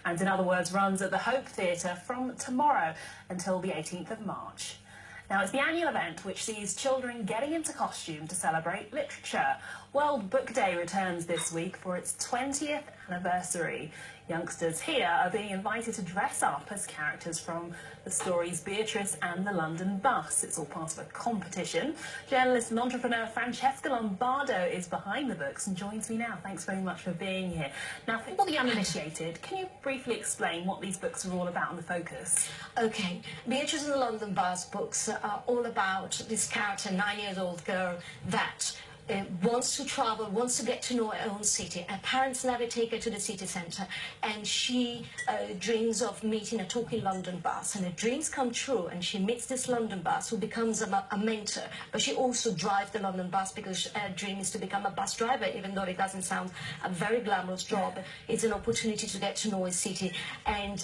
and in other words runs at the Hope Theatre from tomorrow until the 18th of March. Now, it's the annual event which sees children getting into costume to celebrate literature. World Book Day returns this week for its 20th anniversary. Youngsters here are being invited to dress up as characters from the stories Beatrice and the London Bus. It's all part of a competition. Journalist and entrepreneur Francesca Lombardo is behind the books and joins me now. Thanks very much for being here. Now, for the uninitiated, can you briefly explain what these books are all about and the focus? Okay, Beatrice and the London Bus books are all about this character, 9-year-old girl that wants to travel, wants to get to know her own city. Her parents never take her to the city centre, and she dreams of meeting a talking London bus, and her dreams come true, and she meets this London bus who becomes a mentor, but she also drives the London bus because her dream is to become a bus driver, even though it doesn't sound a very glamorous job. It's an opportunity to get to know a city, and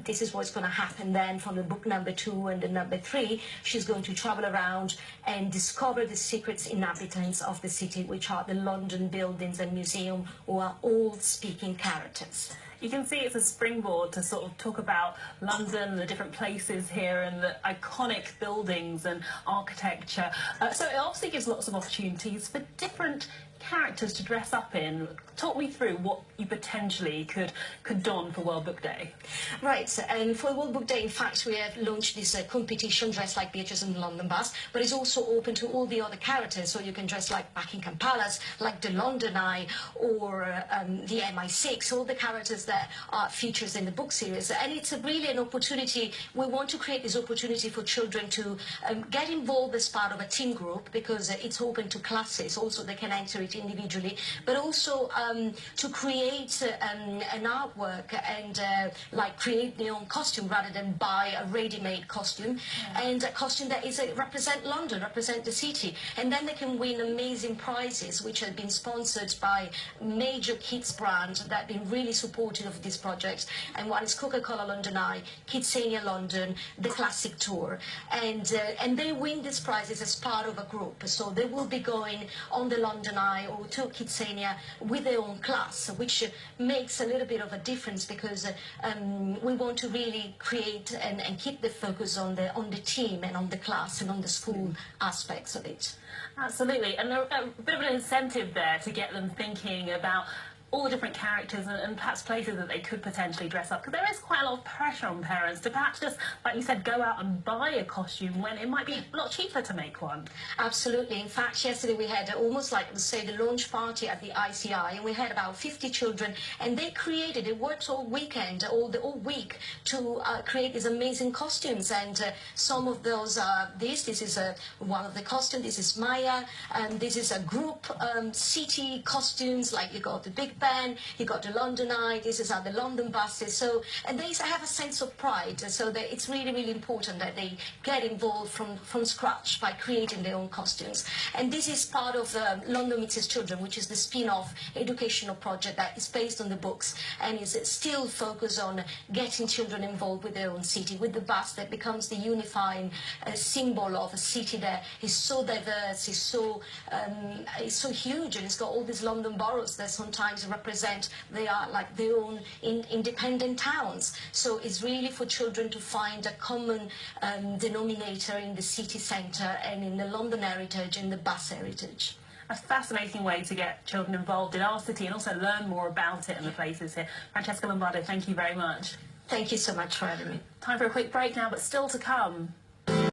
this is what's going to happen then from the book number 2 and the number 3. She's going to travel around and discover the secrets inhabitants of the city, which are the London buildings and museum, who are all speaking characters. You can see it's a springboard to sort of talk about London and the different places here and the iconic buildings and architecture. So it obviously gives lots of opportunities for different characters to dress up in. Talk me through what you potentially could don for World Book Day. Right, and for World Book Day, in fact, we have launched this competition, Dress Like Beatrice in the London Bus, but it's also open to all the other characters, so you can dress like Buckingham Palace, like the London Eye, or the MI6, all the characters that are features in the book series. And it's really an opportunity. We want to create this opportunity for children to get involved as part of a team group, because it's open to classes. Also, they can enter it individually, but also to create an artwork and like create their own costume rather than buy a ready-made costume, and a costume that is represent London, represent the city, and then they can win amazing prizes which have been sponsored by major kids brands that have been really supportive of this project. And one is Coca-Cola London Eye, Kidsania London, the Classic Tour, and they win these prizes as part of a group. So they will be going on the London Eye or to Kidsania with their own class, which makes a little bit of a difference, because we want to really create and keep the focus on the team and on the class and on the school aspects of it. Absolutely, and a bit of an incentive there to get them thinking about all the different characters and perhaps places that they could potentially dress up, because there is quite a lot of pressure on parents to perhaps just, like you said, go out and buy a costume when it might be a lot cheaper to make one. Absolutely. In fact, yesterday we had almost like, say, the launch party at the ICI, and we had about 50 children, and they worked all weekend, all week to create these amazing costumes, and some of those are this is one of the costumes, this is Maya, and this is a group city costumes, like you got the big band, you got the London Eye, this is the London buses. So, and they have a sense of pride, so that it's really, really important that they get involved from scratch by creating their own costumes. And this is part of London Meets Its Children, which is the spin-off educational project that is based on the books and is still focused on getting children involved with their own city, with the bus that becomes the unifying symbol of a city that is so diverse, is so huge, and it's got all these London boroughs that sometimes represent they are like their own independent towns. So it's really for children to find a common denominator in the city centre and in the London heritage and the bus heritage. A fascinating way to get children involved in our city and also learn more about it and the places here. Francesca Lombardo, thank you very much. Thank you so much for having me. Time for a quick break now, but still to come.